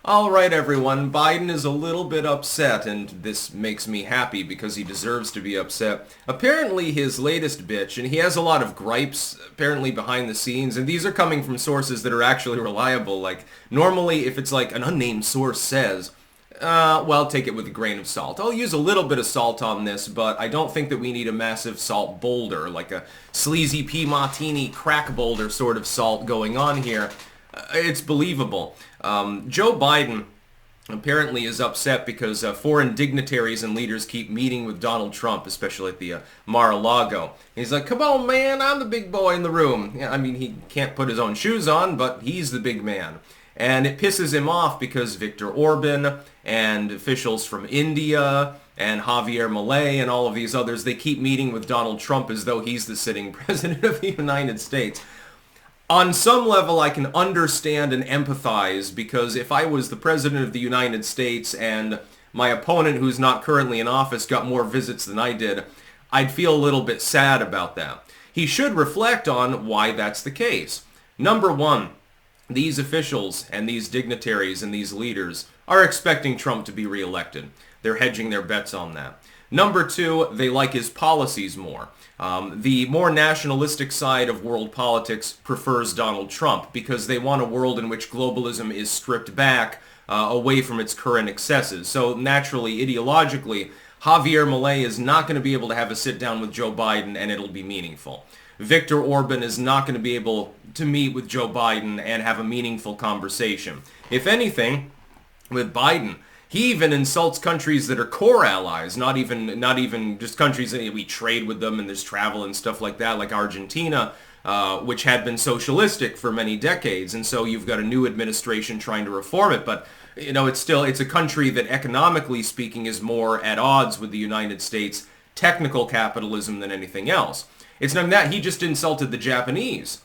All right, everyone. Biden is a little bit upset, and this makes me happy because he deserves to be upset. Apparently, his latest bitch, and he has a lot of gripes apparently behind the scenes, and these are coming from sources that are actually reliable. Like, normally, if it's like an unnamed source says, well, take it with a grain of salt. I'll use a little bit of salt on this, but I don't think that we need a massive salt boulder, like a sleazy pea martini crack boulder sort of salt going on here. It's believable. Joe Biden apparently is upset because foreign dignitaries and leaders keep meeting with Donald Trump, especially at the Mar-a-Lago. He's like, come on, man, I'm the big boy in the room. Yeah, I mean, he can't put his own shoes on, but he's the big man. And it pisses him off because Viktor Orban and officials from India and Javier Milei and all of these others, they keep meeting with Donald Trump as though he's the sitting president of the United States. On some level, I can understand and empathize because if I was the president of the United States and my opponent who's not currently in office got more visits than I did, I'd feel a little bit sad about that. He should reflect on why that's the case. Number one, these officials and these dignitaries and these leaders are expecting Trump to be reelected. They're hedging their bets on that. Number two, they like his policies more. The more nationalistic side of world politics prefers Donald Trump because they want a world in which globalism is stripped back away from its current excesses. So naturally, ideologically, Javier Milei is not going to be able to have a sit down with Joe Biden and it'll be meaningful. Viktor Orban is not going to be able to meet with Joe Biden and have a meaningful conversation. If anything, with Biden, he even insults countries that are core allies, not even just countries that we trade with them and there's travel and stuff like that, like Argentina, which had been socialistic for many decades. And so you've got a new administration trying to reform it. But, you know, it's a country that economically speaking is more at odds with the United States, technical capitalism than anything else. It's not that he just insulted the Japanese.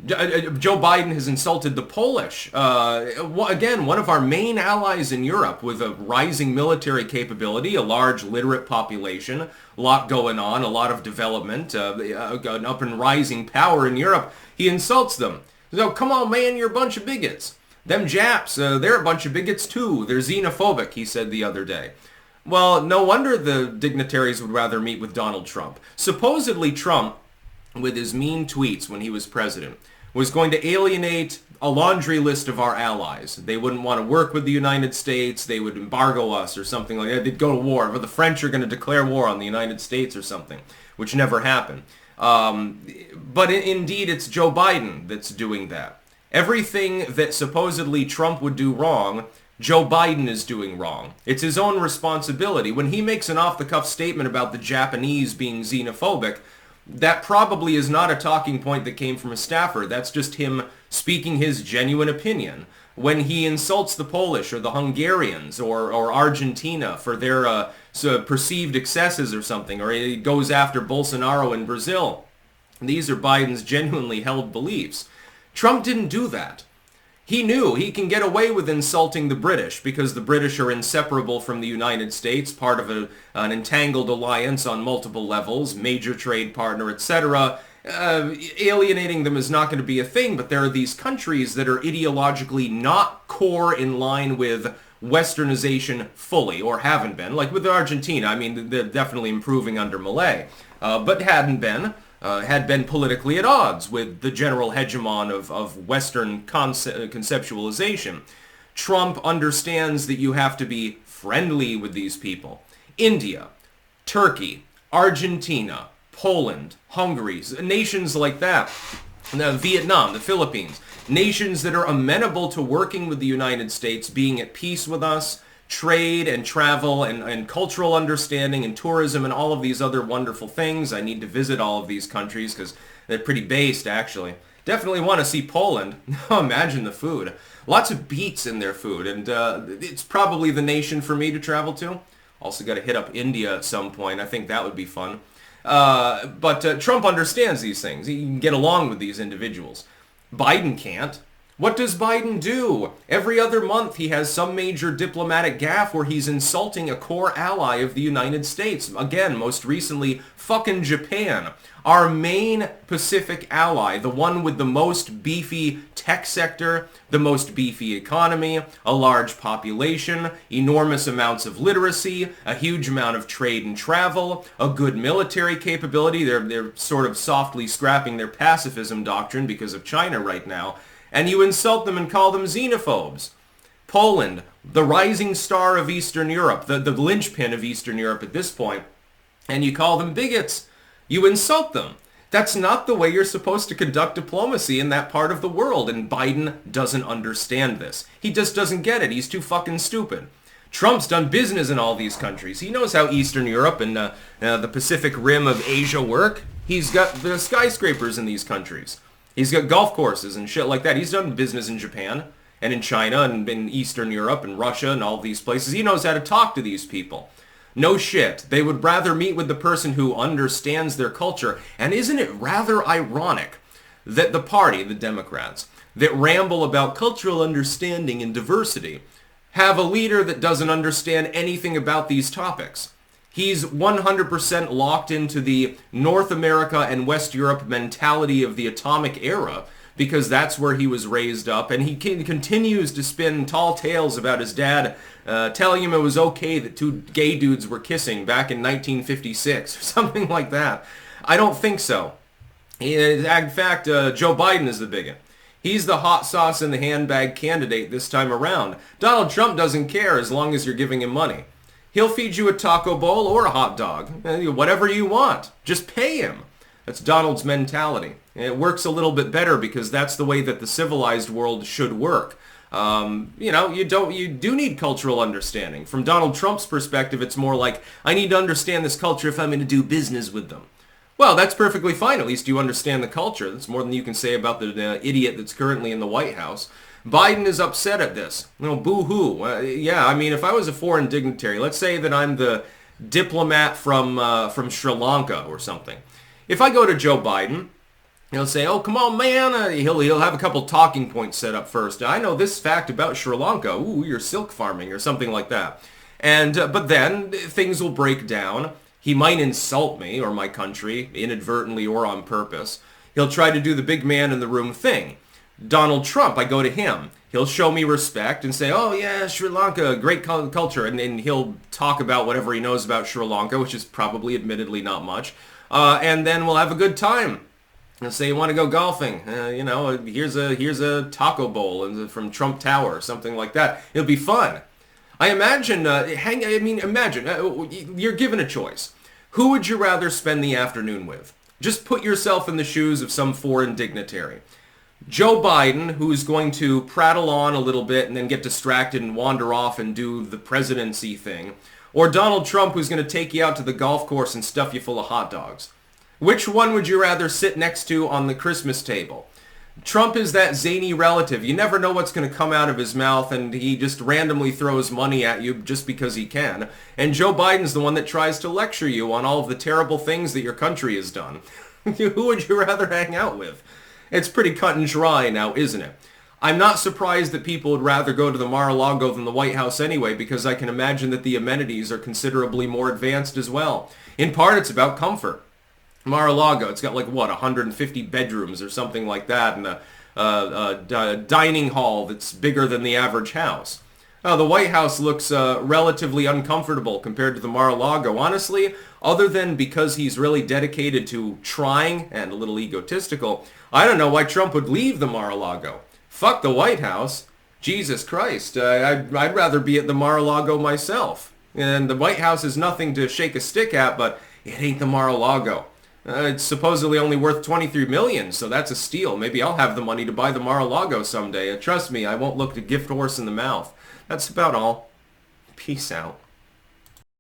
Joe Biden has insulted the Polish. Again, one of our main allies in Europe with a rising military capability, a large literate population, a lot going on, a lot of development, an up and rising power in Europe. He insults them. So, come on, man, you're a bunch of bigots. Them Japs, they're a bunch of bigots too. They're xenophobic, he said the other day. Well, no wonder the dignitaries would rather meet with Donald Trump. Supposedly Trump, with his mean tweets when he was president, was going to alienate a laundry list of our allies. They wouldn't want to work with the United States. They would embargo us or something like that. They'd go to war. But the French are going to declare war on the United States or something, which never happened. But indeed, it's Joe Biden that's doing that. Everything that supposedly Trump would do wrong, Joe Biden is doing wrong. It's his own responsibility. When he makes an off-the-cuff statement about the Japanese being xenophobic, that probably is not a talking point that came from a staffer. That's just him speaking his genuine opinion. When he insults the Polish or the Hungarians or Argentina for their perceived excesses or something, or he goes after Bolsonaro in Brazil, these are Biden's genuinely held beliefs. Trump didn't do that. He knew he can get away with insulting the British because the British are inseparable from the United States, part of an entangled alliance on multiple levels, major trade partner, etc. Alienating them is not going to be a thing, but there are these countries that are ideologically not core in line with westernization fully, or haven't been. Like with Argentina, I mean, they're definitely improving under Milei, but hadn't been. Had been politically at odds with the general hegemon of Western conceptualization. Trump understands that you have to be friendly with these people. India, Turkey, Argentina, Poland, Hungary, nations like that. Now, Vietnam, the Philippines, nations that are amenable to working with the United States, being at peace with us, trade and travel and cultural understanding and tourism and all of these other wonderful things. I need to visit all of these countries because they're pretty based, actually. Definitely want to see Poland. Imagine the food. Lots of beets in their food, and it's probably the nation for me to travel to. Also got to hit up India at some point. I think that would be fun. But Trump understands these things. He can get along with these individuals. Biden can't. What does Biden do? Every other month he has some major diplomatic gaffe where he's insulting a core ally of the United States. Again, most recently, fucking Japan. Our main Pacific ally, the one with the most beefy tech sector, the most beefy economy, a large population, enormous amounts of literacy, a huge amount of trade and travel, a good military capability. They're sort of softly scrapping their pacifism doctrine because of China right now. And you insult them and call them xenophobes. Poland, the rising star of Eastern Europe, the linchpin of Eastern Europe at this point, and you call them bigots. You insult them. That's not the way you're supposed to conduct diplomacy in that part of the world, and Biden doesn't understand this. He just doesn't get it. He's too fucking stupid. Trump's done business in all these countries. He knows how Eastern Europe and the Pacific Rim of Asia work. He's got the skyscrapers in these countries. He's got golf courses and shit like that. He's done business in Japan and in China and in Eastern Europe and Russia and all these places. He knows how to talk to these people. No shit. They would rather meet with the person who understands their culture. And isn't it rather ironic that the party, the Democrats, that ramble about cultural understanding and diversity, have a leader that doesn't understand anything about these topics? He's 100% locked into the North America and West Europe mentality of the atomic era because that's where he was raised up, and he continues to spin tall tales about his dad telling him it was okay that two gay dudes were kissing back in 1956 or something like that. I don't think so. In fact, Joe Biden is the bigot. He's the hot sauce in the handbag candidate this time around. Donald Trump doesn't care as long as you're giving him money. He'll feed you a taco bowl or a hot dog, whatever you want. Just pay him. That's Donald's mentality. And it works a little bit better because that's the way that the civilized world should work. You do need cultural understanding. From Donald Trump's perspective, it's more like, I need to understand this culture if I'm going to do business with them. Well, that's perfectly fine. At least you understand the culture. That's more than you can say about the idiot that's currently in the White House. Biden is upset at this. Boo-hoo. If I was a foreign dignitary, let's say that I'm the diplomat from Sri Lanka or something. If I go to Joe Biden, he'll say, oh, come on, man. He'll have a couple talking points set up first. I know this fact about Sri Lanka. Ooh, you're silk farming or something like that. And but then things will break down. He might insult me or my country, inadvertently or on purpose. He'll try to do the big man in the room thing. Donald Trump, I go to him. He'll show me respect and say, oh yeah, Sri Lanka, great culture. And then he'll talk about whatever he knows about Sri Lanka, which is probably admittedly not much. And then we'll have a good time. He'll say, you want to go golfing? Here's a taco bowl from Trump Tower, something like that. It'll be fun. I imagine, you're given a choice. Who would you rather spend the afternoon with? Just put yourself in the shoes of some foreign dignitary. Joe Biden, who's going to prattle on a little bit and then get distracted and wander off and do the presidency thing. Or Donald Trump, who's going to take you out to the golf course and stuff you full of hot dogs. Which one would you rather sit next to on the Christmas table? Trump is that zany relative. You never know what's going to come out of his mouth, and he just randomly throws money at you just because he can. And Joe Biden's the one that tries to lecture you on all of the terrible things that your country has done. Who would you rather hang out with? It's pretty cut and dry now, isn't it? I'm not surprised that people would rather go to the Mar-a-Lago than the White House anyway, because I can imagine that the amenities are considerably more advanced as well. In part, it's about comfort. Mar-a-Lago, it's got 150 bedrooms or something like that, and a dining hall that's bigger than the average house. The White House looks relatively uncomfortable compared to the Mar-a-Lago. Honestly, other than because he's really dedicated to trying and a little egotistical, I don't know why Trump would leave the Mar-a-Lago. Fuck the White House. Jesus Christ, I'd rather be at the Mar-a-Lago myself. And the White House is nothing to shake a stick at, but it ain't the Mar-a-Lago. It's supposedly only worth $23 million, so that's a steal. Maybe I'll have the money to buy the Mar-a-Lago someday. Trust me, I won't look a gift horse in the mouth. That's about all. Peace out.